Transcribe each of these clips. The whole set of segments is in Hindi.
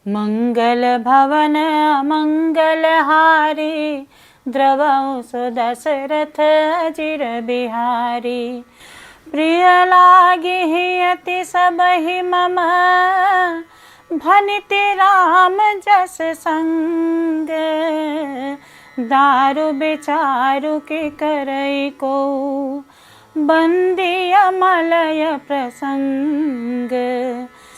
मंगल भवन मंगल हारी, द्रवौ सो दशरथ अजिर बिहारी। प्रिय लागी अति सबहि मम, भनिति राम जस संग। दारु विचारु के करई को, बंदी अमलय प्रसंग।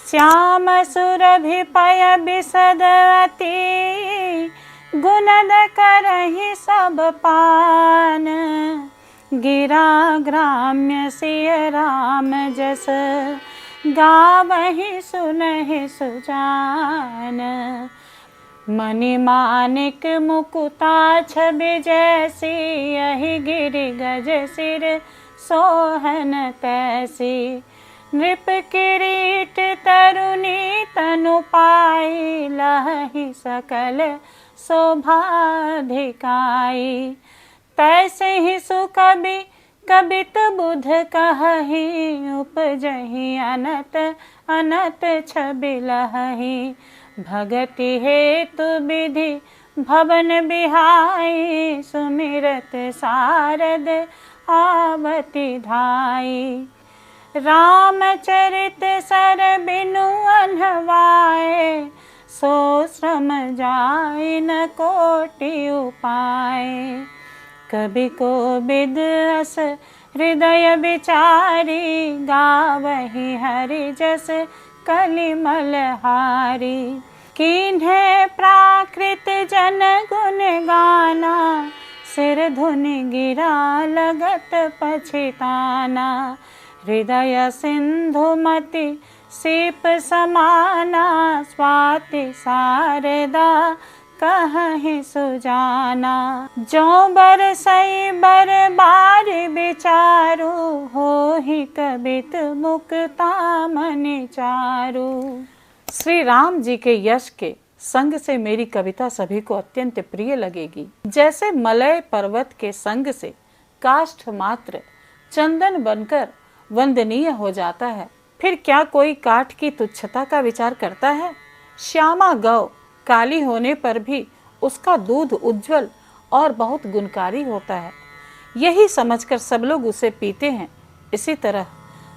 श्याम सुरभि पय बिसद अति, गुणद करहि सब पान। गिरा ग्राम्य सिय राम जस, गावहि सुनहि सुजान। मणि मानिक मुकुता छवि जैसी, यही गिरि गज सिर सोहन तैसी। नृप किरीट तरुणी तनु पाई, लहि सकल शोभाधिकाई। तैसे ही सुकवि कबित बुध कहहि, उपजहि अनत अनत छबि लहहि। भगति हेतु विधि भवन बिहाई, सुमिरत सारद आवति धाई। रामचरित सर बिनु अनवाए, सो श्रम जाय न कोटि उपाय। कवि कोविद अस हृदय विचारी, गावहि हरि जस कलिमल हारी। कीन्हे प्राकृत जन गुण गाना, सिर धुनि गिरा लगत पछिताना। हृदय सिंधु मति सीप समाना, स्वाति शारदा कहहि सुजाना। जो बरसई बर बारि विचारु, होहि कबित मुक्ता मनि चारु। श्री राम जी के यश के संग से मेरी कविता सभी को अत्यंत प्रिय लगेगी। जैसे मलय पर्वत के संग से काष्ठ मात्र चंदन बनकर वंदनीय हो जाता है, फिर क्या कोई काठ की तुच्छता का विचार करता है? श्यामा गौ काली होने पर भी उसका दूध उज्जवल और बहुत गुणकारी होता है, यही समझकर सब लोग उसे पीते हैं। इसी तरह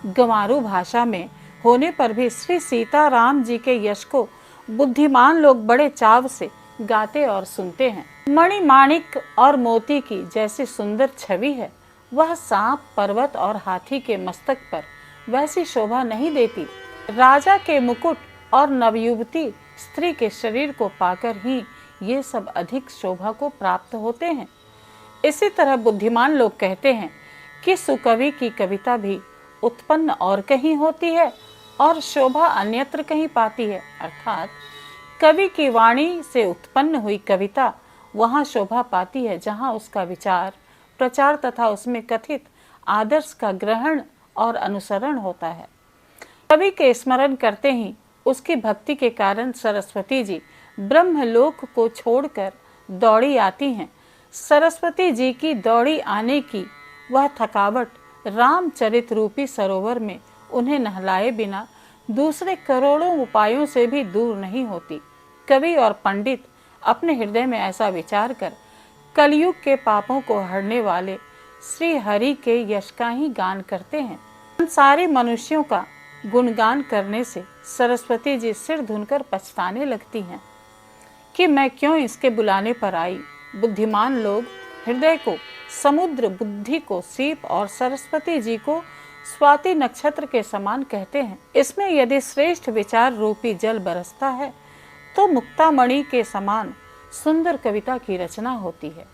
गंवारू भाषा में होने पर भी श्री सीता राम जी के यश को बुद्धिमान लोग बड़े चाव से गाते और सुनते हैं। मणि माणिक और मोती की जैसी सुंदर छवि है, वह सांप पर्वत और हाथी के मस्तक पर वैसी शोभा नहीं देती। राजा के मुकुट और नवयुवती स्त्री के शरीर को पाकर ही ये सब अधिक शोभा को प्राप्त होते हैं। इसी तरह बुद्धिमान लोग कहते हैं कि सुकवि की कविता भी उत्पन्न और कहीं होती है और शोभा अन्यत्र कहीं पाती है। अर्थात कवि की वाणी से उत्पन्न हुई कविता वहाँ शोभा पाती है जहाँ उसका विचार प्रचार तथा उसमें कथित आदर्श का ग्रहण और अनुसरण होता है। कवि के स्मरण करते ही उसकी भक्ति के कारण सरस्वती जी ब्रह्मलोक को छोड़कर दौड़ी आती हैं। सरस्वती जी की दौड़ी आने की वह थकावट रामचरित रूपी सरोवर में उन्हें नहलाए बिना दूसरे करोड़ों उपायों से भी दूर नहीं होती। कवि और पंडित अपने हृदय में ऐसा विचार कर कलयुग के पापों को हरने वाले श्री हरि के यश का ही गान करते हैं। उन सारे मनुष्यों का गुणगान करने से सरस्वती जी सिर धुनकर पछताने लगती हैं कि मैं क्यों इसके बुलाने पर आई। बुद्धिमान लोग हृदय को समुद्र, बुद्धि को सीप और सरस्वती जी को स्वाति नक्षत्र के समान कहते हैं। इसमें यदि श्रेष्ठ विचार रूपी जल बरसता है तो मुक्तामणि के समान सुंदर कविता की रचना होती है।